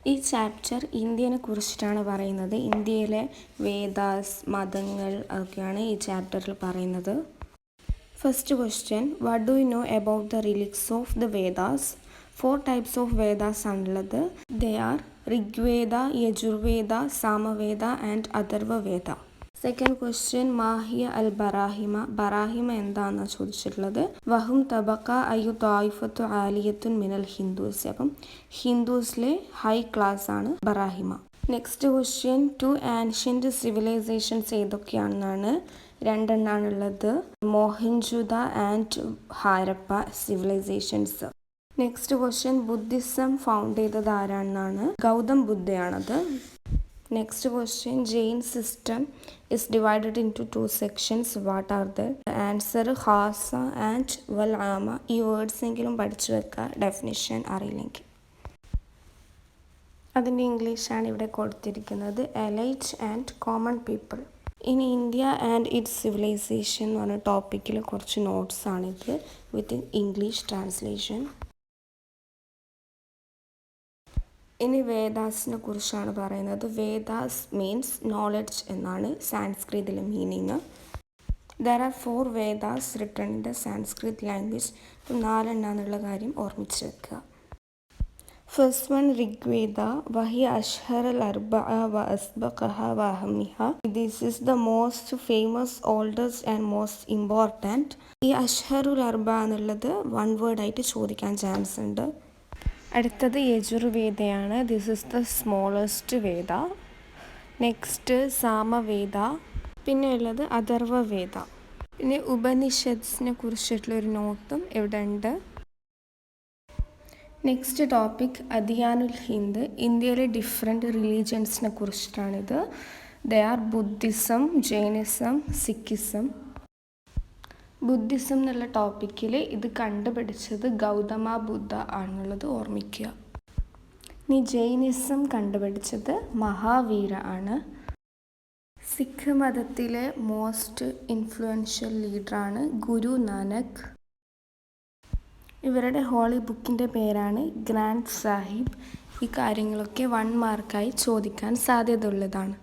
ഈ ചാപ്റ്റർ ഇന്ത്യനെ കുറിച്ചിട്ടാണ് പറയുന്നത്. ഇന്ത്യയിലെ വേദാസ്, മതങ്ങൾ ഒക്കെയാണ് ഈ ചാപ്റ്ററിൽ പറയുന്നത്. First question, what do you know about the relics of the Vedas? 4 types of Vedas ആണുള്ളത്. They are Rigveda, Yajurveda, Samaveda and Atharvaveda. Second question, മാഹിയ അൽ ബറാഹിമ. ബറാഹിമ എന്താണെന്നാണ് ചോദിച്ചിട്ടുള്ളത്. വഹും തബക്ക അയ്യു തായിഫത്തു ആലിയത്തുൻ മിനൽ ഹിന്ദുസ്. അപ്പം ഹിന്ദുസിലെ ഹൈ ക്ലാസ് ആണ് ബറാഹിമ. നെക്സ്റ്റ് ക്വസ്റ്റ്യൻ, 2 ആൻഷ്യന്റ് സിവിലൈസേഷൻസ് ഏതൊക്കെയാണെന്നാണ്. 2 എണ്ണാണുള്ളത്. Mohenjodaro and Harappa civilizations. Next question, Buddhism found ചെയ്തത് ആരാണെന്നാണ്. ഗൗതം ബുദ്ധയാണത്. Next question, Jain system is divided into 2 sections. What are they? Answer, Khasa and Walama. ഈ വേർഡ്സ് എങ്കിലും പഠിച്ചു വെക്കുക, ഡെഫിനിഷൻ അറിയില്ലെങ്കിൽ. അതിൻ്റെ ഇംഗ്ലീഷാണ് ഇവിടെ കൊടുത്തിരിക്കുന്നത്. Elite and common people. ഇനി ഇന്ത്യ ആൻഡ് ഇറ്റ്സ് സിവിലൈസേഷൻ എന്ന് പറഞ്ഞ ടോപ്പിക്കിൽ കുറച്ച് നോട്ട്സ് ആണിത് വിത്ത് ഇംഗ്ലീഷ് ട്രാൻസ്ലേഷൻ. ഇനി വേദാസിനെ കുറിച്ചാണ് പറയുന്നത്. വേദാസ് മീൻസ് നോളജ് എന്നാണ് സാൻസ്ക്രിറ്റിലെ meaning. There are 4 Vedas written in the Sanskrit language. ഇപ്പം 4 എണ്ണാന്നുള്ള കാര്യം ഓർമ്മിച്ച് വെക്കുക. First one Rigveda. വഹി അഷ്ഹറൽ അർബഅ വ അസ്ബഖഹ വ അഹമ്മിഹ. This is the most famous, oldest and most important. ഈ അഷ്ഹറുൽ അർബഅ എന്നുള്ളത് 1 വേർഡായിട്ട് ചോദിക്കാൻ ചാൻസ് ഉണ്ട്. അടുത്തത് യജുർവേദയാണ്. This is the smallest Veda. Next Samaveda. പിന്നെ ഉള്ളത് അഥർവവേദ. പിന്നെ ഉപനിഷത്സിനെ കുറിച്ചിട്ടുള്ളൊരു നോട്ടും ഇവിടെ ഉണ്ട്. നെക്സ്റ്റ് ടോപ്പിക് അദിയാനുൽ ഹിന്ദ്. ഇന്ത്യയിലെ ഡിഫറെൻറ്റ് റിലീജിയൻസിനെ കുറിച്ചിട്ടാണിത്. They are Buddhism, Jainism, Sikhism. Buddhism എന്നുള്ള ടോപ്പിക്കിൽ ഇത് കണ്ടുപിടിച്ചത് ഗൗതമ ബുദ്ധ ആണെന്നുള്ളത് ഓർമ്മിക്കുക. ഇനി ജൈനിസം കണ്ടുപിടിച്ചത് മഹാവീര ആണ്. സിഖ് മതത്തിലെ മോസ്റ്റ് ഇൻഫ്ലുവൻഷ്യൽ ലീഡറാണ് ഗുരു നാനക്. ഇവരുടെ ഹോളി ബുക്കിൻ്റെ പേരാണ് ഗ്രാൻഡ് സാഹിബ്. ഈ കാര്യങ്ങളൊക്കെ 1 മാർക്കായി ചോദിക്കാൻ സാധ്യത ഉള്ളതാണ്.